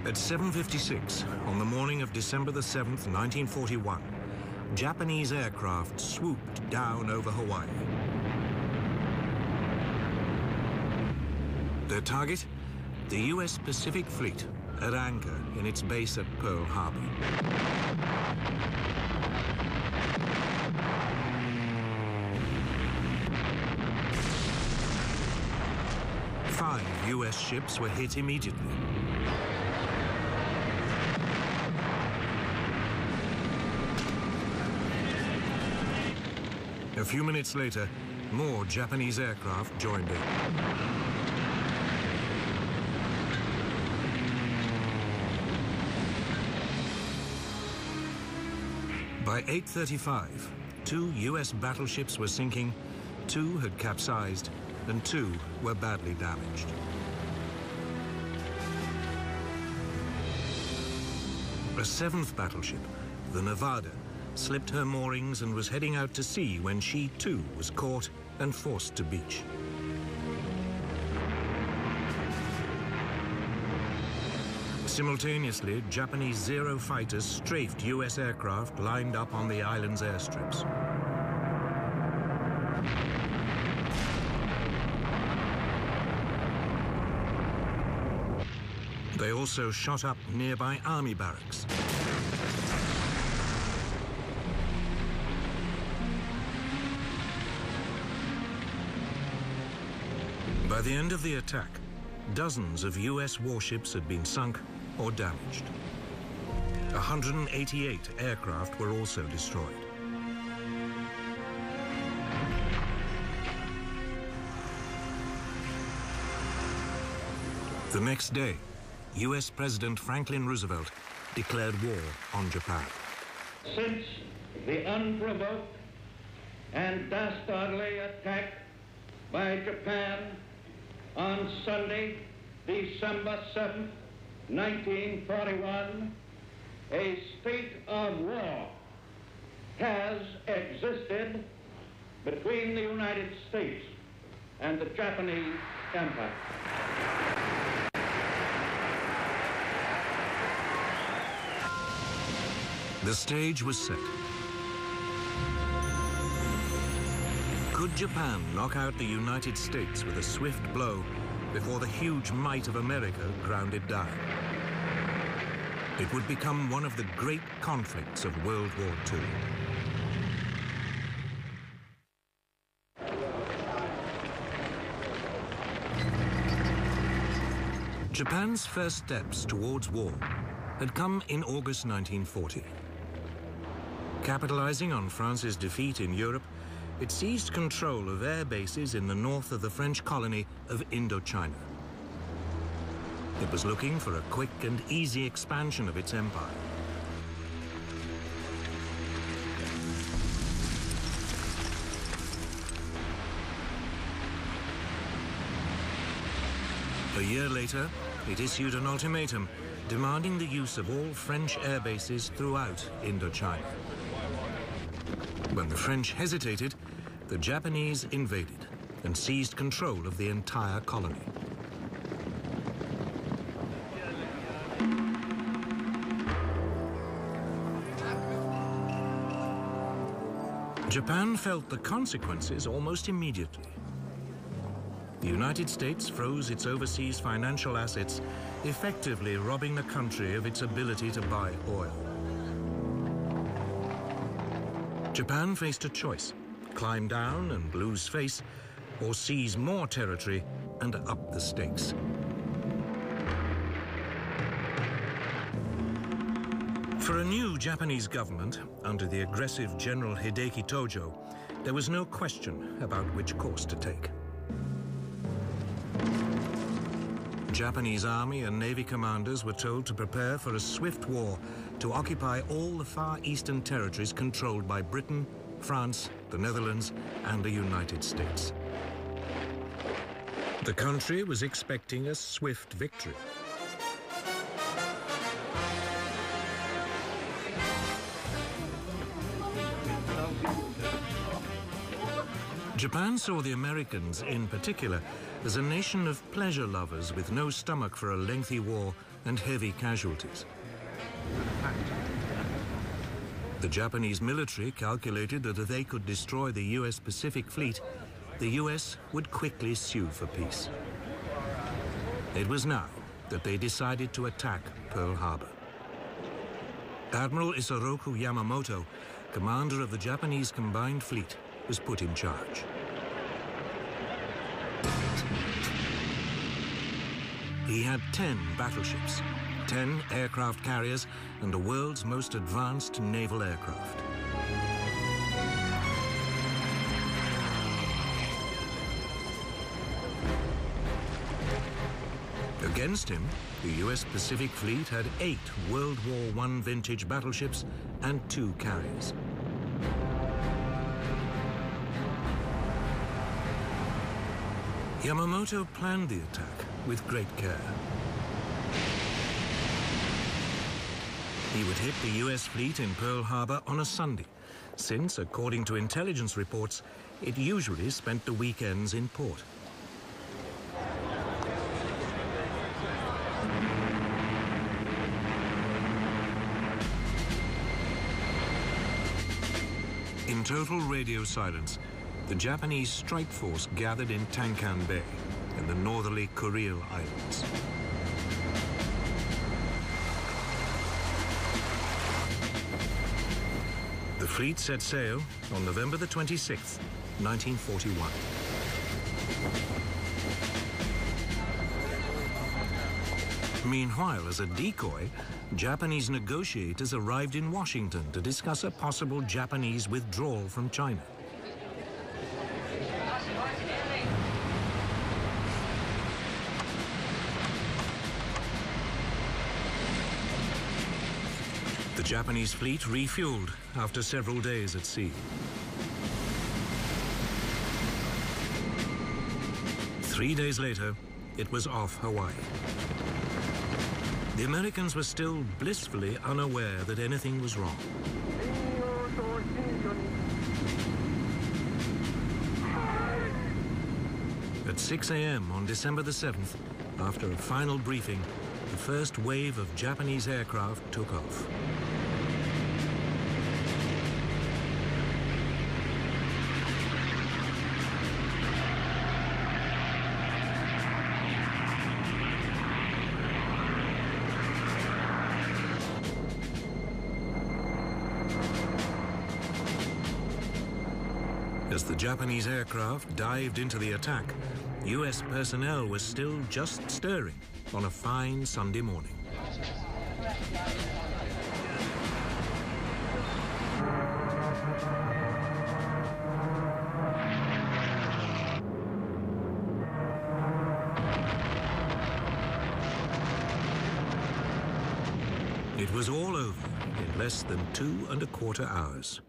At 7:56 on the morning of December the 7th, 1941, Japanese aircraft swooped down over Hawaii. Their target? The US Pacific Fleet at anchor in its base at Pearl Harbor. Five US ships were hit immediately. A few minutes later, more Japanese aircraft joined in. By 8:35, 2 US battleships were sinking, 2 had capsized, and 2 were badly damaged. A 7th battleship, the Nevada, slipped her moorings and was heading out to sea when she too was caught and forced to beach. Simultaneously, Japanese Zero fighters strafed US aircraft lined up on the island's airstrips. They also shot up nearby army barracks. By the end of the attack, dozens of US warships had been sunk or damaged. 188 aircraft were also destroyed. The next day, US President Franklin Roosevelt declared war on Japan. Since the unprovoked and dastardly attack by Japan on Sunday, December 7th, 1941, a state of war has existed between the United States and the Japanese Empire. The stage was set. Could Japan knock out the United States with a swift blow before the huge might of America ground it down? It would become one of the great conflicts of World War II. Japan's first steps towards war had come in August 1940. Capitalizing on France's defeat in Europe, it seized control of air bases in the north of the French colony of Indochina. It was looking for a quick and easy expansion of its empire. A year later, it issued an ultimatum demanding the use of all French air bases throughout Indochina. When the French hesitated, the Japanese invaded and seized control of the entire colony. Japan felt the consequences almost immediately. The United States froze its overseas financial assets, effectively robbing the country of its ability to buy oil. Japan faced a choice: climb down and lose face, or seize more territory and up the stakes. For a new Japanese government, under the aggressive General Hideki Tojo, there was no question about which course to take. Japanese Army and Navy commanders were told to prepare for a swift war to occupy all the far eastern territories controlled by Britain, France, the Netherlands, and the United States. The country was expecting a swift victory. Japan saw the Americans, in particular, as a nation of pleasure lovers with no stomach for a lengthy war and heavy casualties. The Japanese military calculated that if they could destroy the US Pacific Fleet, the US would quickly sue for peace. It was now that they decided to attack Pearl Harbor. Admiral Isoroku Yamamoto, commander of the Japanese Combined Fleet, was put in charge. He had 10 battleships, 10 aircraft carriers, and the world's most advanced naval aircraft. Against him, the US Pacific Fleet had 8 World War I vintage battleships and 2 carriers. Yamamoto planned the attack with great care. He would hit the US fleet in Pearl Harbor on a Sunday, since, according to intelligence reports, it usually spent the weekends in port. In total radio silence, the Japanese strike force gathered in Tankan Bay in the northerly Kuril Islands. The fleet set sail on November the 26th, 1941. Meanwhile, as a decoy, Japanese negotiators arrived in Washington to discuss a possible Japanese withdrawal from China. The Japanese fleet refueled after several days at sea. 3 days later, it was off Hawaii. The Americans were still blissfully unaware that anything was wrong. At 6 a.m. on December the 7th, after a final briefing, the first wave of Japanese aircraft took off. As the Japanese aircraft dived into the attack, US personnel was still just stirring on a fine Sunday morning. It was all over in less than 2¼ hours.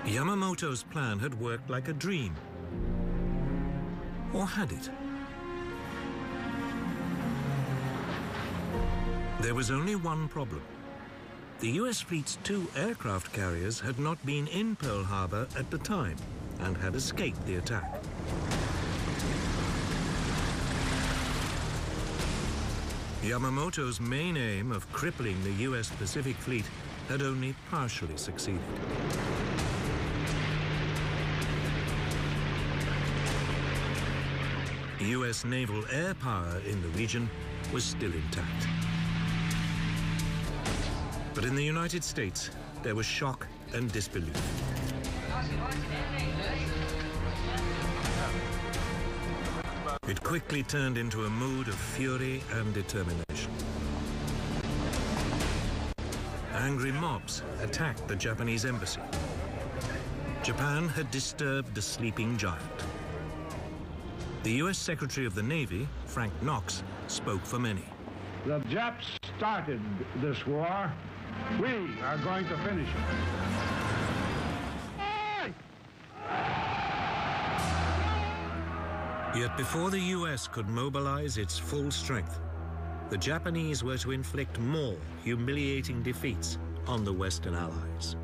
Yamamoto's plan had worked like a dream. Or had it? There was only one problem. The US fleet's 2 aircraft carriers had not been in Pearl Harbor at the time and had escaped the attack. Yamamoto's main aim of crippling the US Pacific Fleet had only partially succeeded. US naval air power in the region was still intact. But in the United States, there was shock and disbelief. It quickly turned into a mood of fury and determination. Angry mobs attacked the Japanese embassy. Japan had disturbed the sleeping giant. The US Secretary of the Navy, Frank Knox, spoke for many. The Japs started this war. We are going to finish it. Yet before the US could mobilize its full strength, the Japanese were to inflict more humiliating defeats on the Western Allies.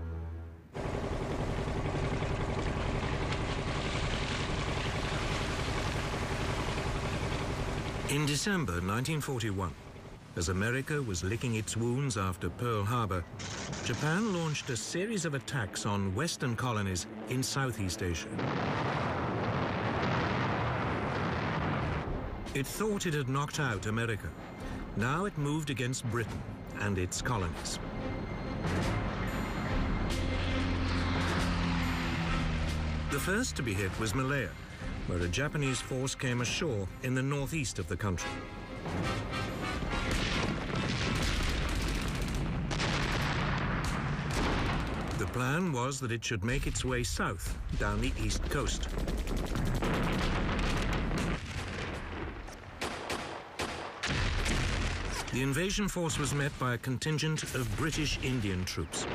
In December 1941, as America was licking its wounds after Pearl Harbor, Japan launched a series of attacks on Western colonies in Southeast Asia. It thought it had knocked out America. Now it moved against Britain and its colonies. The first to be hit was Malaya, where a Japanese force came ashore in the northeast of the country. The plan was that it should make its way south down the east coast. The invasion force was met by a contingent of British Indian troops.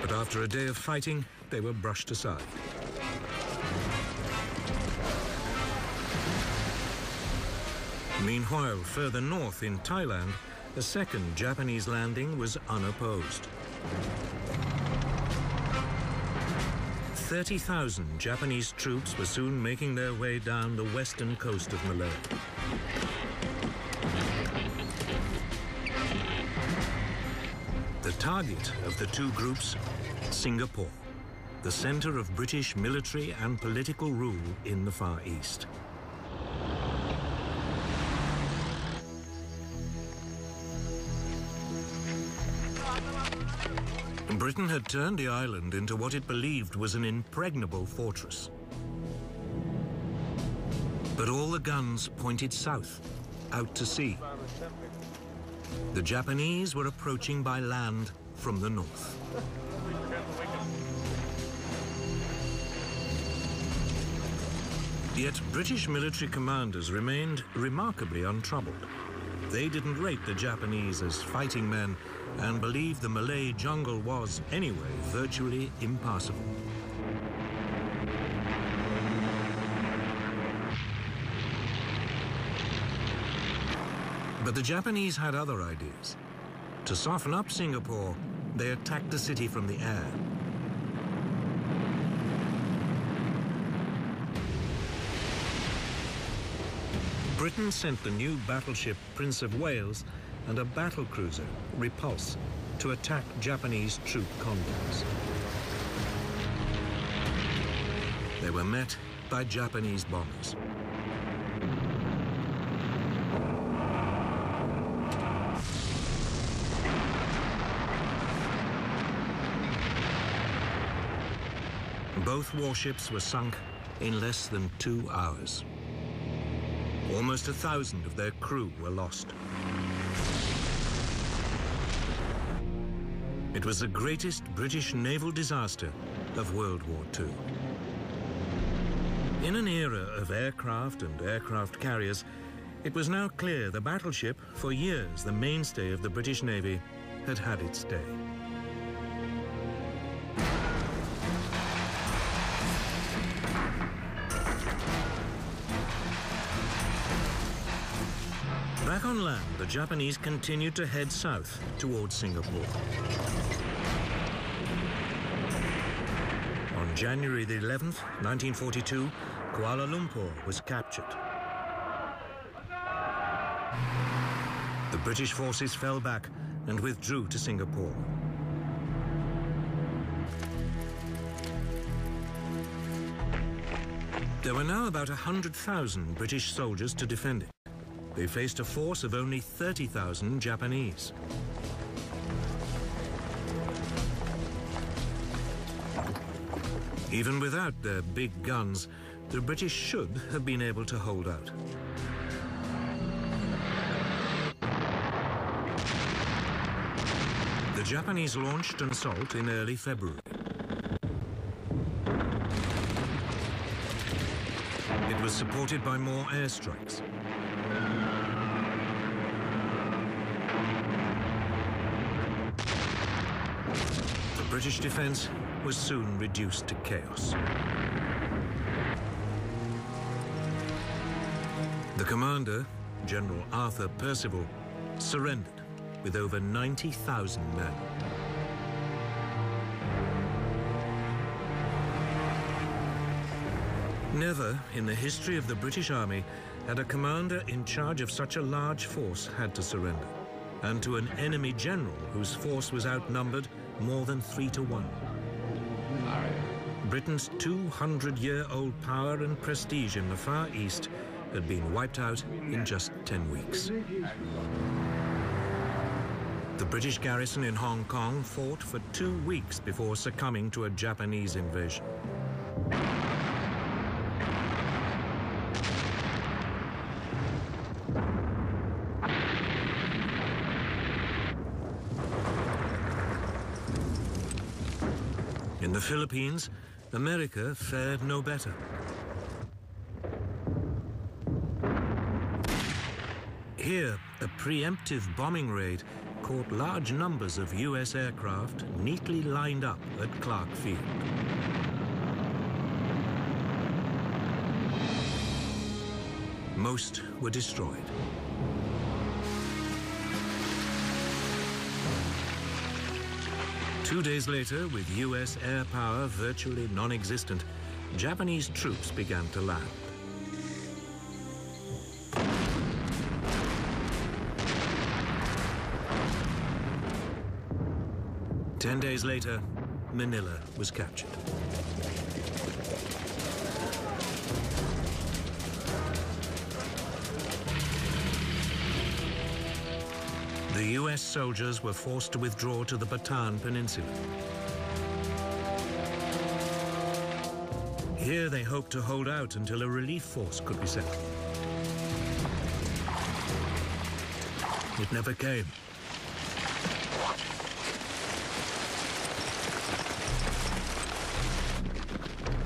But after a day of fighting, they were brushed aside. Meanwhile, further north in Thailand, a second Japanese landing was unopposed. 30,000 Japanese troops were soon making their way down the western coast of Malaya. The target of the two groups, Singapore, the center of British military and political rule in the Far East. Britain had turned the island into what it believed was an impregnable fortress. But all the guns pointed south, out to sea. The Japanese were approaching by land from the north. Yet British military commanders remained remarkably untroubled. They didn't rate the Japanese as fighting men and believed the Malay jungle was, anyway, virtually impassable. But the Japanese had other ideas. To soften up Singapore, they attacked the city from the air. Britain sent the new battleship Prince of Wales and a battlecruiser, Repulse, to attack Japanese troop convoys. They were met by Japanese bombers. Both warships were sunk in less than 2 hours. Almost 1,000 of their crew were lost. It was the greatest British naval disaster of World War II. In an era of aircraft and aircraft carriers, it was now clear the battleship, for years the mainstay of the British Navy, had had its day. Back on land, the Japanese continued to head south towards Singapore. On January the 11th, 1942, Kuala Lumpur was captured. The British forces fell back and withdrew to Singapore. There were now about 100,000 British soldiers to defend it. They faced a force of only 30,000 Japanese. Even without their big guns, the British should have been able to hold out. The Japanese launched an assault in early February. It was supported by more airstrikes. The British defense was soon reduced to chaos. The commander, General Arthur Percival, surrendered with over 90,000 men. Never in the history of the British Army had a commander in charge of such a large force had to surrender, and to an enemy general whose force was outnumbered more than 3 to 1. Britain's 200-year-old power and prestige in the Far East had been wiped out in just 10 weeks. The British garrison in Hong Kong fought for 2 weeks before succumbing to a Japanese invasion. In the Philippines, America fared no better. Here, a preemptive bombing raid caught large numbers of US aircraft neatly lined up at Clark Field. Most were destroyed. Two days later, with US air power virtually non-existent, Japanese troops began to land. Ten days later, Manila was captured. The US soldiers were forced to withdraw to the Bataan Peninsula. Here they hoped to hold out until a relief force could be sent. It never came.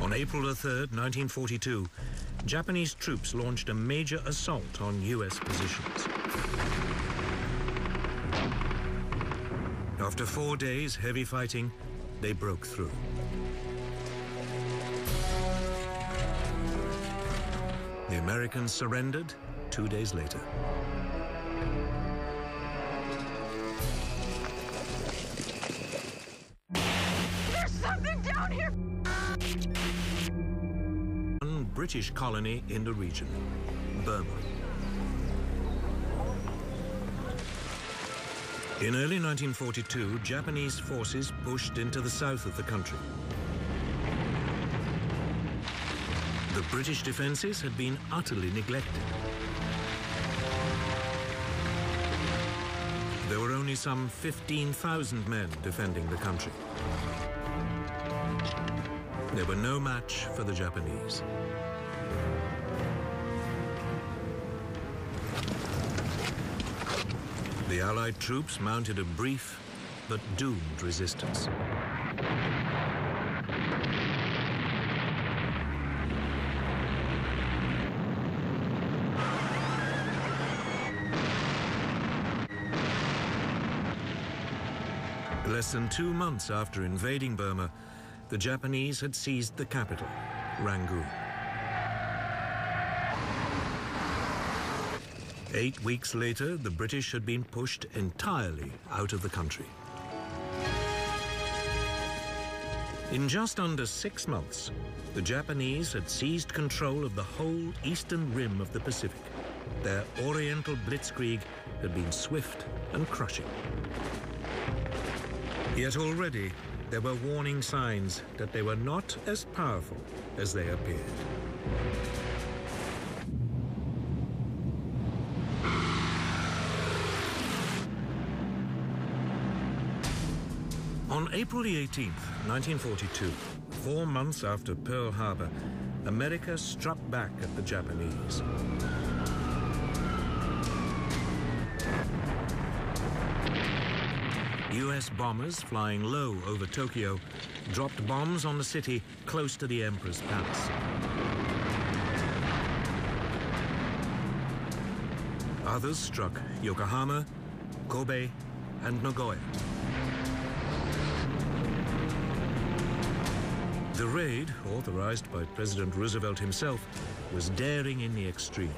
On April 3rd, 1942, Japanese troops launched a major assault on US positions. After 4 days' heavy fighting, they broke through. The Americans surrendered 2 days later. There's something down here! One British colony in the region, Burma. In early 1942, Japanese forces pushed into the south of the country. The British defenses had been utterly neglected. There were only some 15,000 men defending the country. They were no match for the Japanese. The Allied troops mounted a brief but doomed resistance. Less than 2 months after invading Burma, the Japanese had seized the capital, Rangoon. 8 weeks later, the British had been pushed entirely out of the country. In just under 6 months, the Japanese had seized control of the whole eastern rim of the Pacific. Their Oriental blitzkrieg had been swift and crushing. Yet already, there were warning signs that they were not as powerful as they appeared. On April the 18th, 1942, 4 months after Pearl Harbor, America struck back at the Japanese. US bombers flying low over Tokyo dropped bombs on the city close to the Emperor's palace. Others struck Yokohama, Kobe, and Nagoya. The raid, authorized by President Roosevelt himself, was daring in the extreme.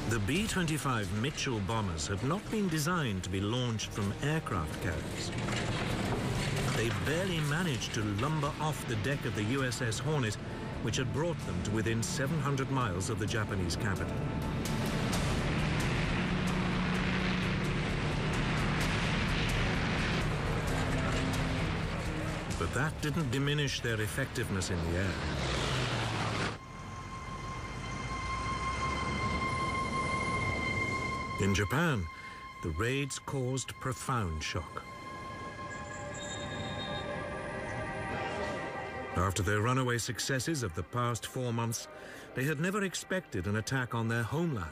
The B-25 Mitchell bombers had not been designed to be launched from aircraft carriers. They barely managed to lumber off the deck of the USS Hornet, which had brought them to within 700 miles of the Japanese capital. But that didn't diminish their effectiveness in the air. In Japan, the raids caused profound shock. After their runaway successes of the past 4 months, they had never expected an attack on their homeland.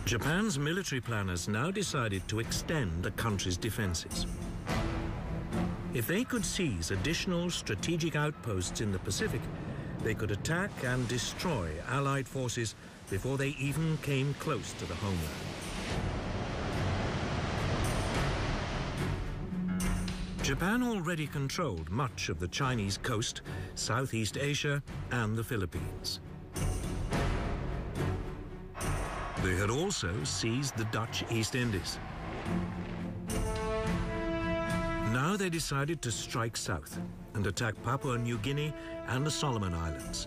Japan's military planners now decided to extend the country's defenses. If they could seize additional strategic outposts in the Pacific, they could attack and destroy Allied forces before they even came close to the homeland. Japan already controlled much of the Chinese coast, Southeast Asia, and the Philippines. They had also seized the Dutch East Indies. Now they decided to strike south and attack Papua New Guinea and the Solomon Islands,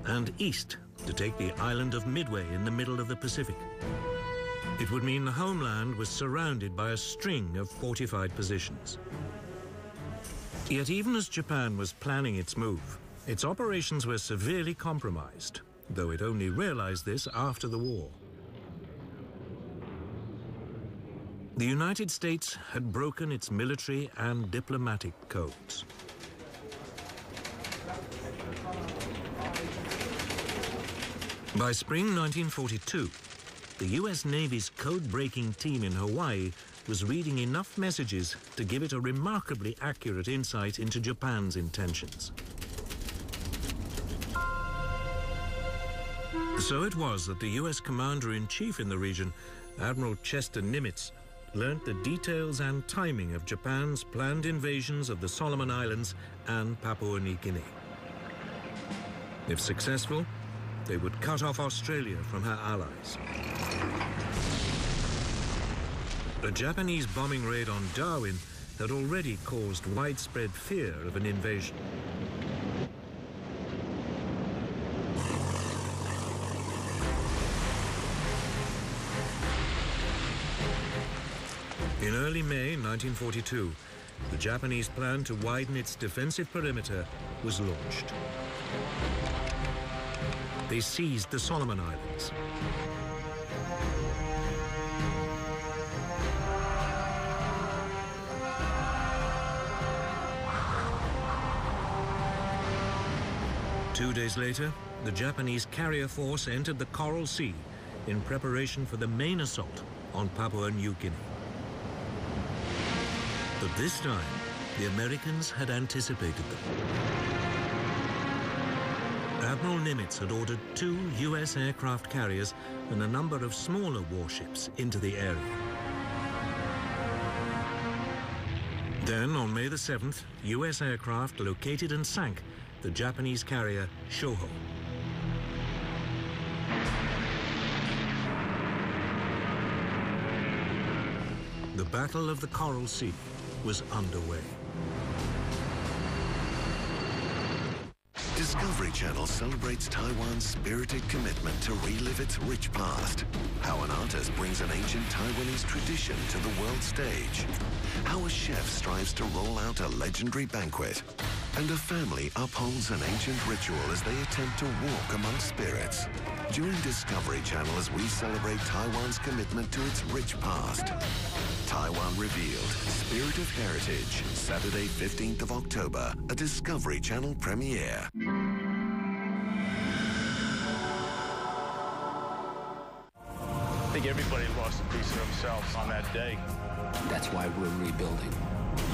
and east to take the island of Midway in the middle of the Pacific. It would mean the homeland was surrounded by a string of fortified positions. Yet even as Japan was planning its move, its operations were severely compromised, though it only realized this after the war. The United States had broken its military and diplomatic codes. By spring 1942, the US Navy's code-breaking team in Hawaii was reading enough messages to give it a remarkably accurate insight into Japan's intentions. So it was that the US Commander-in-Chief in the region, Admiral Chester Nimitz, learnt the details and timing of Japan's planned invasions of the Solomon Islands and Papua New Guinea. If successful, they would cut off Australia from her allies. A Japanese bombing raid on Darwin had already caused widespread fear of an invasion. In early May 1942, the Japanese plan to widen its defensive perimeter was launched. They seized the Solomon Islands. Two days later, the Japanese carrier force entered the Coral Sea in preparation for the main assault on Papua New Guinea. But this time, the Americans had anticipated them. Admiral Nimitz had ordered 2 US aircraft carriers and a number of smaller warships into the area. Then, on May the 7th, US aircraft located and sank the Japanese carrier Shoho. The Battle of the Coral Sea was underway. Discovery Channel celebrates Taiwan's spirited commitment to relive its rich past. How an artist brings an ancient Taiwanese tradition to the world stage. How a chef strives to roll out a legendary banquet. And a family upholds an ancient ritual as they attempt to walk among spirits. Join Discovery Channel as we celebrate Taiwan's commitment to its rich past. Taiwan Revealed, Spirit of Heritage, Saturday 15th of October, a Discovery Channel premiere. I think everybody lost a piece of themselves on that day. That's why we're rebuilding.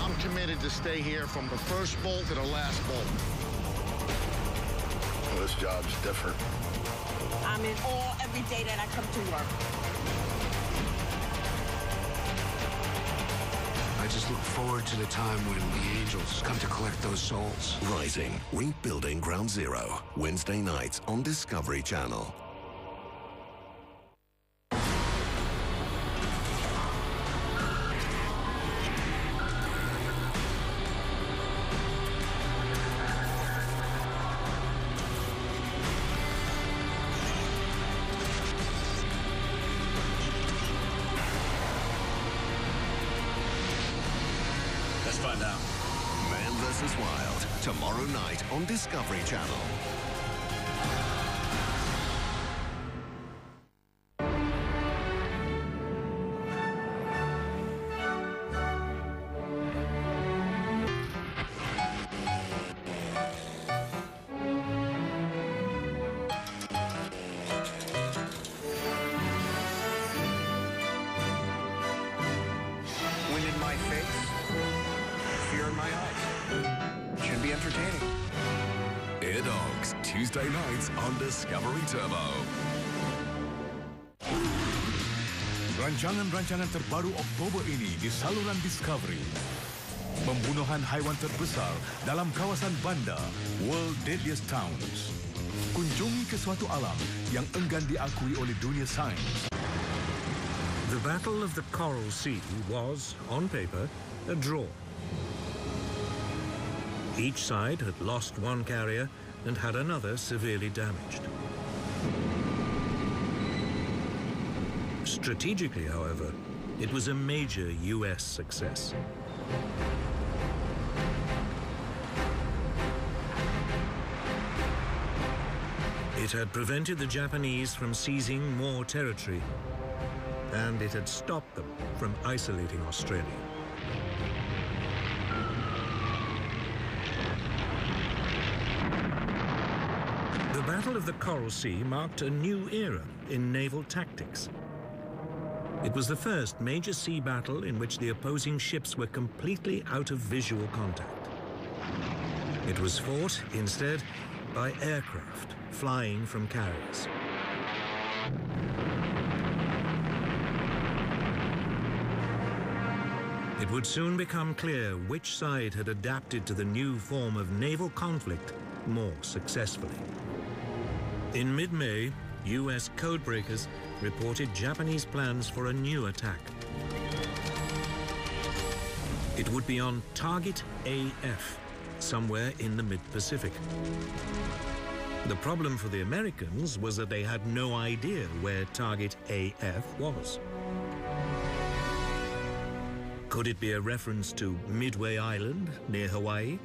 I'm committed to stay here from the first bolt to the last bolt. Well, this job's different. I'm in awe every day that I come to work. I just look forward to the time when the angels come to collect those souls. Rising, rebuilding Ground Zero. Wednesday nights on Discovery Channel. Let's find out. Man vs. Wild, tomorrow night on Discovery Channel. Wind in my face, fear in my eyes. Should be entertaining. Air Dogs, Tuesday nights on Discovery Turbo. Rancangan-rancangan terbaru Oktober ini di saluran Discovery. Pembunuhan haiwan terbesar dalam kawasan bandar, World Deadliest Towns. Kunjungi ke suatu alam yang enggan diakui oleh dunia sains. The Battle of the Coral Sea was, on paper, a draw. Each side had lost one carrier and had another severely damaged. Strategically, however, it was a major US success. It had prevented the Japanese from seizing more territory, and it had stopped them from isolating Australia. The Battle of the Coral Sea marked a new era in naval tactics. It was the first major sea battle in which the opposing ships were completely out of visual contact. It was fought, instead, by aircraft flying from carriers. It would soon become clear which side had adapted to the new form of naval conflict more successfully. In mid-May, US codebreakers reported Japanese plans for a new attack. It would be on Target AF, somewhere in the mid-Pacific. The problem for the Americans was that they had no idea where Target AF was. Could it be a reference to Midway Island near Hawaii?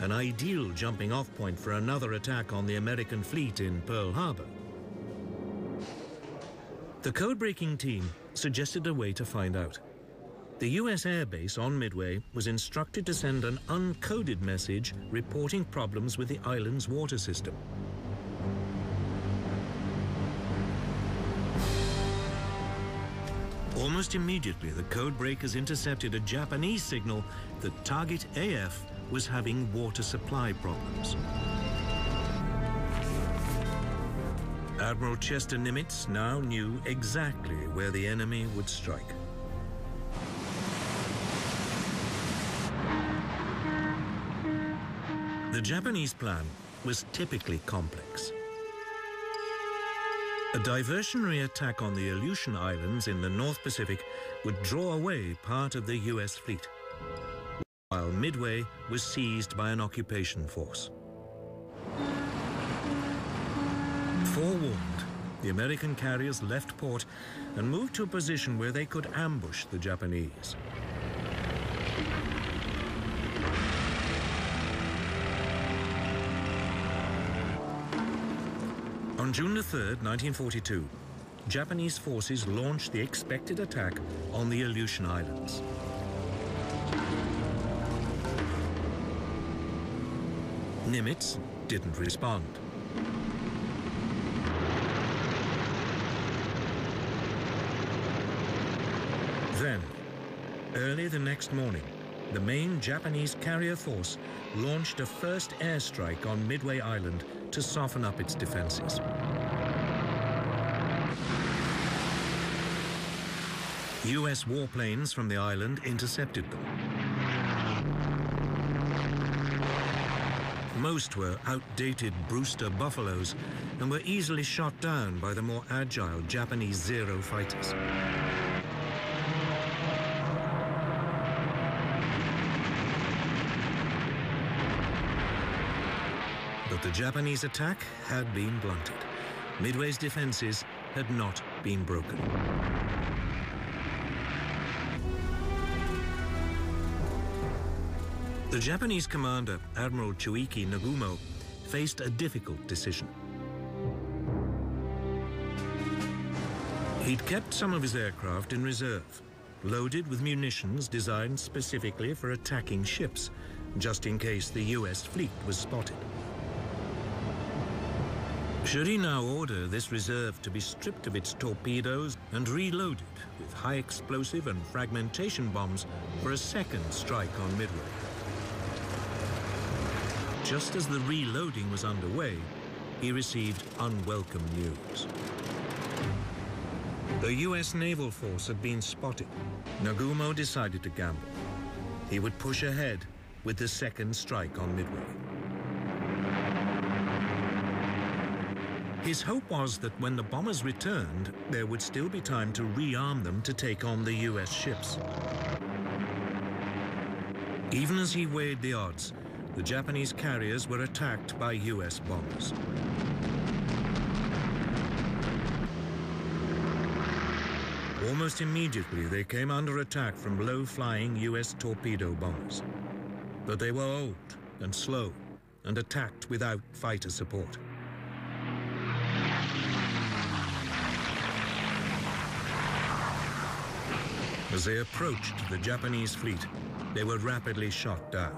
An ideal jumping-off point for another attack on the American fleet in Pearl Harbor. The code-breaking team suggested a way to find out. The US Air Base on Midway was instructed to send an uncoded message reporting problems with the island's water system. Almost immediately, the codebreakers intercepted a Japanese signal that Target AF was having water supply problems. Admiral Chester Nimitz now knew exactly where the enemy would strike. The Japanese plan was typically complex. A diversionary attack on the Aleutian Islands in the North Pacific would draw away part of the US fleet, while Midway was seized by an occupation force. Forewarned, the American carriers left port and moved to a position where they could ambush the Japanese. On June 3rd, 1942, Japanese forces launched the expected attack on the Aleutian Islands. Nimitz didn't respond. Then, early the next morning, the main Japanese carrier force launched a first airstrike on Midway Island to soften up its defenses. US warplanes from the island intercepted them. Most were outdated Brewster Buffaloes and were easily shot down by the more agile Japanese Zero fighters. But the Japanese attack had been blunted. Midway's defenses had not been broken. The Japanese commander, Admiral Chuiki Nagumo, faced a difficult decision. He'd kept some of his aircraft in reserve, loaded with munitions designed specifically for attacking ships, just in case the US fleet was spotted. Should he now order this reserve to be stripped of its torpedoes and reloaded with high explosive and fragmentation bombs for a second strike on Midway? Just as the reloading was underway, he received unwelcome news. The US naval force had been spotted. Nagumo decided to gamble. He would push ahead with the second strike on Midway. His hope was that when the bombers returned, there would still be time to rearm them to take on the US ships. Even as he weighed the odds, the Japanese carriers were attacked by US bombers. Almost immediately, they came under attack from low-flying US torpedo bombers. But they were old and slow and attacked without fighter support. As they approached the Japanese fleet, they were rapidly shot down.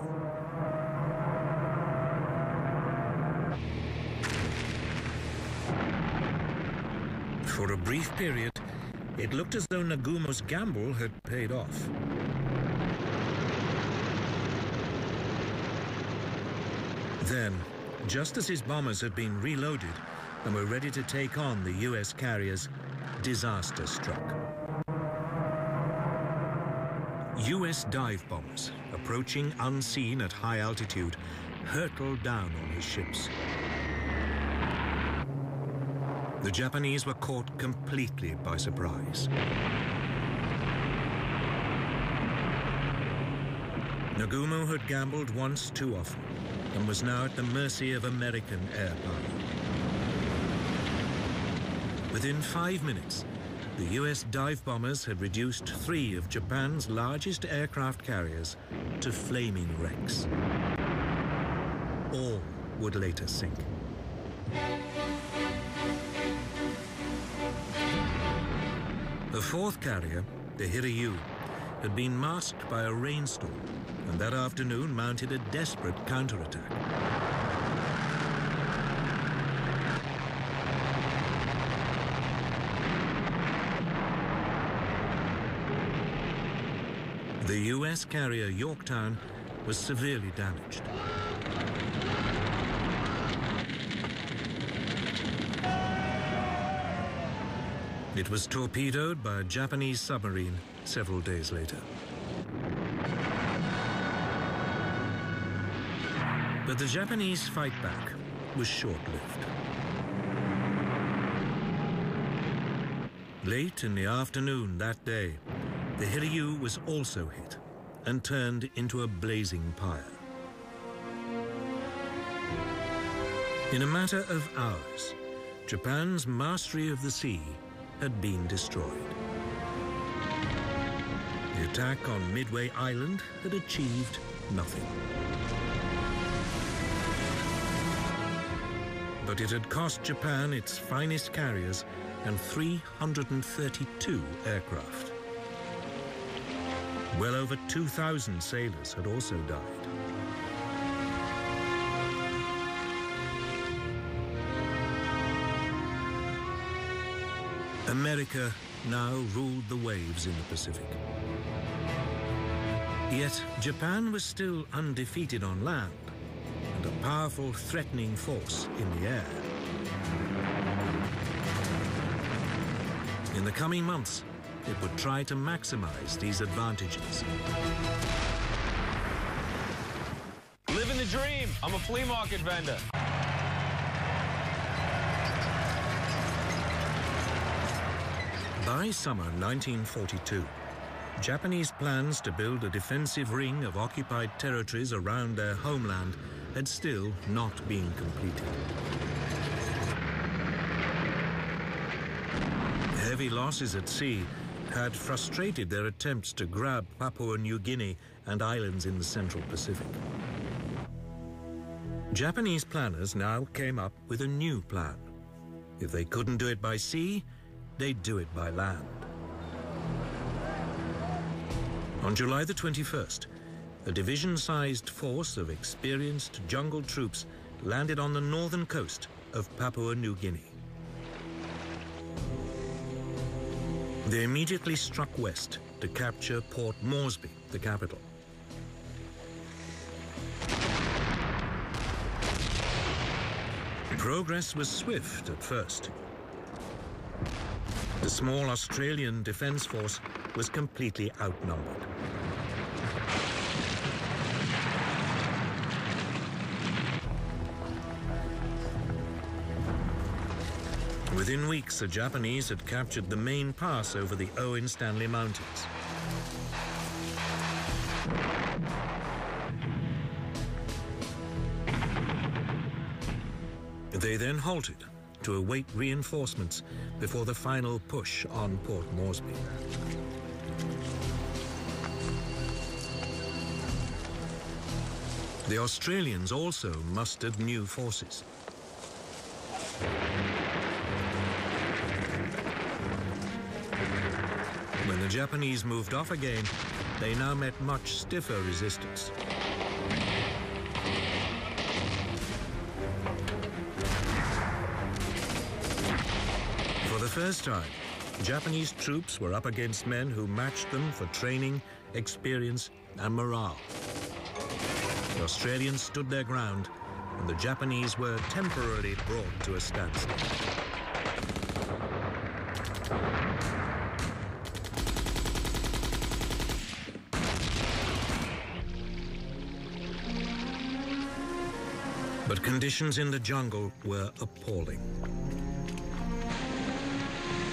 For a brief period, it looked as though Nagumo's gamble had paid off. Then, just as his bombers had been reloaded and were ready to take on the US carriers, disaster struck. US dive bombers, approaching unseen at high altitude, hurtled down on his ships. The Japanese were caught completely by surprise. Nagumo had gambled once too often and was now at the mercy of American air power. Within 5 minutes, the US dive bombers had reduced 3 of Japan's largest aircraft carriers to flaming wrecks. All would later sink. The 4th carrier, the Hiryu, had been masked by a rainstorm and that afternoon mounted a desperate counterattack. The US carrier Yorktown was severely damaged. It was torpedoed by a Japanese submarine several days later. But the Japanese fight back was short-lived. Late in the afternoon that day, the Hiryu was also hit and turned into a blazing pyre. In a matter of hours, Japan's mastery of the sea had been destroyed. The attack on Midway Island had achieved nothing. But it had cost Japan its finest carriers and 332 aircraft. Well over 2,000 sailors had also died. America now ruled the waves in the Pacific. Yet Japan was still undefeated on land and a powerful, threatening force in the air. In the coming months, it would try to maximize these advantages. Living the dream. I'm a flea market vendor. By summer 1942, Japanese plans to build a defensive ring of occupied territories around their homeland had still not been completed. Heavy losses at sea had frustrated their attempts to grab Papua New Guinea and islands in the Central Pacific. Japanese planners now came up with a new plan. If they couldn't do it by sea, they'd do it by land. On July the 21st, a division-sized force of experienced jungle troops landed on the northern coast of Papua New Guinea. They immediately struck west to capture Port Moresby, the capital. Progress was swift at first. The small Australian defense force was completely outnumbered. Within weeks, the Japanese had captured the main pass over the Owen Stanley Mountains. They then halted to await reinforcements before the final push on Port Moresby. The Australians also mustered new forces. When the Japanese moved off again, they now met much stiffer resistance. For the first time, Japanese troops were up against men who matched them for training, experience, and morale. The Australians stood their ground, and the Japanese were temporarily brought to a standstill. But conditions in the jungle were appalling.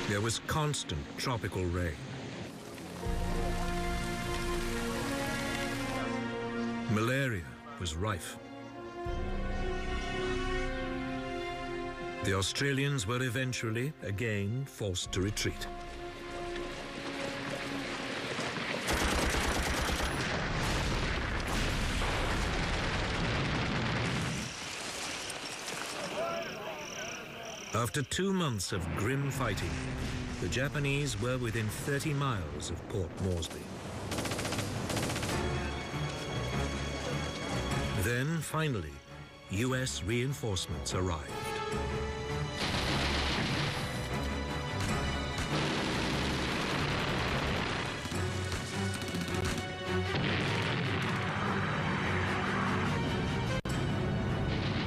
There was constant tropical rain. Malaria was rife. The Australians were eventually again forced to retreat. After 2 months of grim fighting, the Japanese were within 30 miles of Port Moresby. Then, finally, US reinforcements arrived.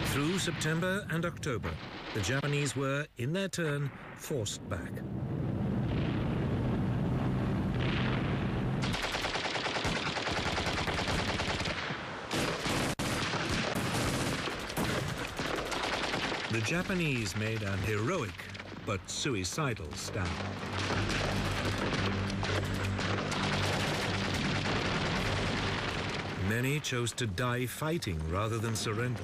Through September and October, the Japanese were, in their turn, forced back. The Japanese made an heroic but suicidal stand. Many chose to die fighting rather than surrender.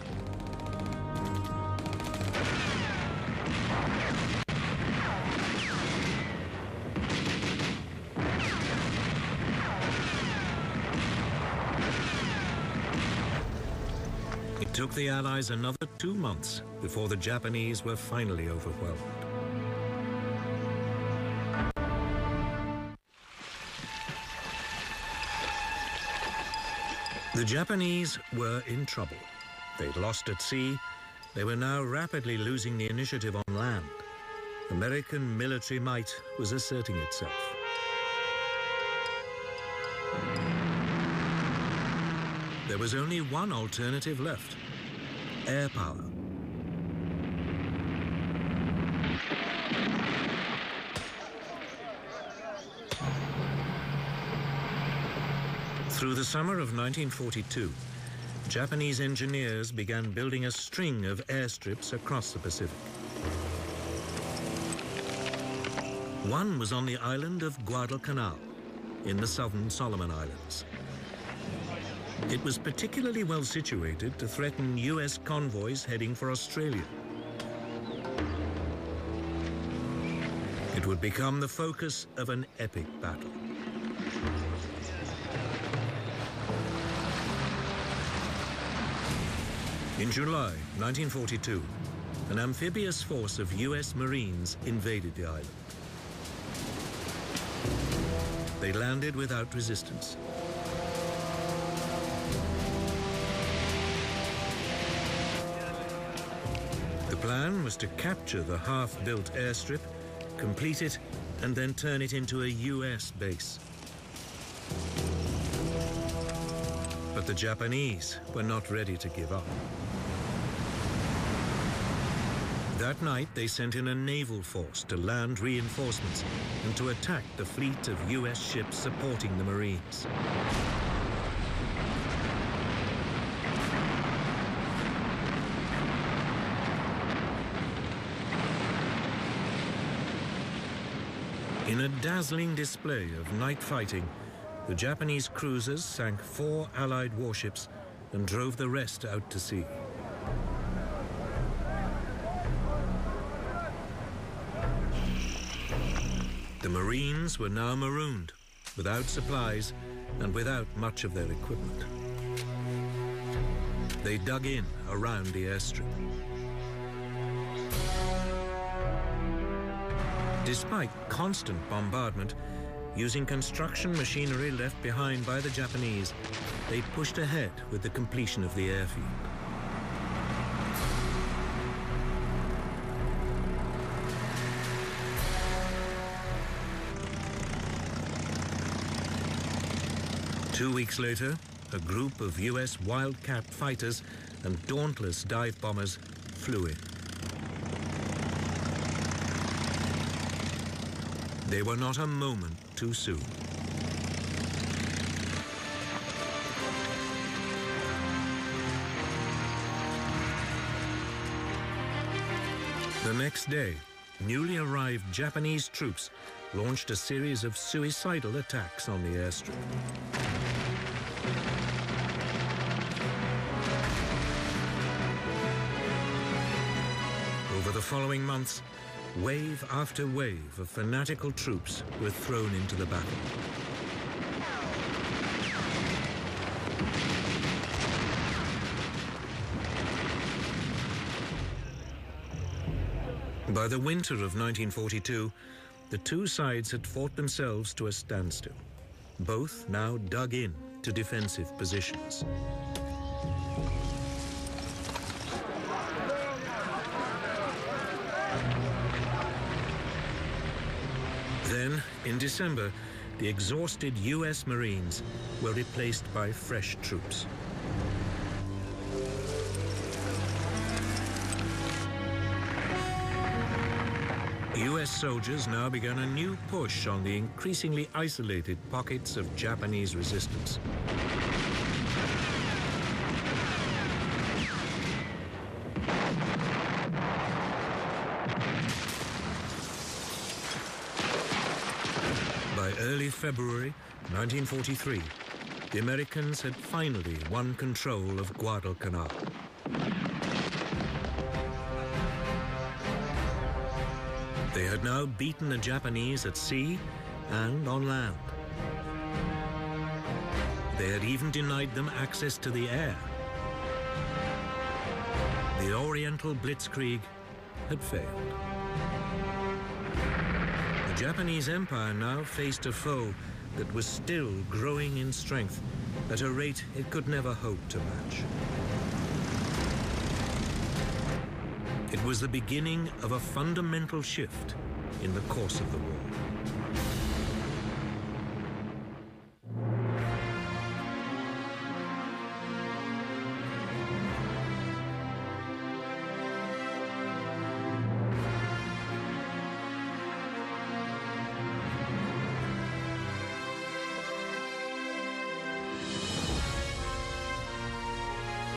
It took the Allies another 2 months before the Japanese were finally overwhelmed. The Japanese were in trouble. They'd lost at sea. They were now rapidly losing the initiative on land. American military might was asserting itself. There was only one alternative left: air power. Through the summer of 1942, Japanese engineers began building a string of airstrips across the Pacific. One was on the island of Guadalcanal in the southern Solomon Islands. It was particularly well situated to threaten US convoys heading for Australia. It would become the focus of an epic battle. In July 1942, an amphibious force of US Marines invaded the island. They landed without resistance. The plan was to capture the half-built airstrip, complete it, and then turn it into a US base. But the Japanese were not ready to give up. That night, they sent in a naval force to land reinforcements and to attack the fleet of US ships supporting the Marines. In a dazzling display of night fighting, the Japanese cruisers sank 4 Allied warships and drove the rest out to sea. The Marines were now marooned, without supplies and without much of their equipment. They dug in around the airstrip. Despite constant bombardment, using construction machinery left behind by the Japanese, they pushed ahead with the completion of the airfield. Two weeks later, a group of US Wildcat fighters and Dauntless dive bombers flew in. They were not a moment too soon. The next day, newly arrived Japanese troops launched a series of suicidal attacks on the airstrip. Over the following months, wave after wave of fanatical troops were thrown into the battle. By the winter of 1942, the two sides had fought themselves to a standstill, both now dug in to defensive positions. Then, in December, the exhausted US Marines were replaced by fresh troops. US soldiers now began a new push on the increasingly isolated pockets of Japanese resistance. By early February 1943, the Americans had finally won control of Guadalcanal. They had now beaten the Japanese at sea and on land. They had even denied them access to the air. The Oriental Blitzkrieg had failed. The Japanese Empire now faced a foe that was still growing in strength at a rate it could never hope to match. It was the beginning of a fundamental shift in the course of the war.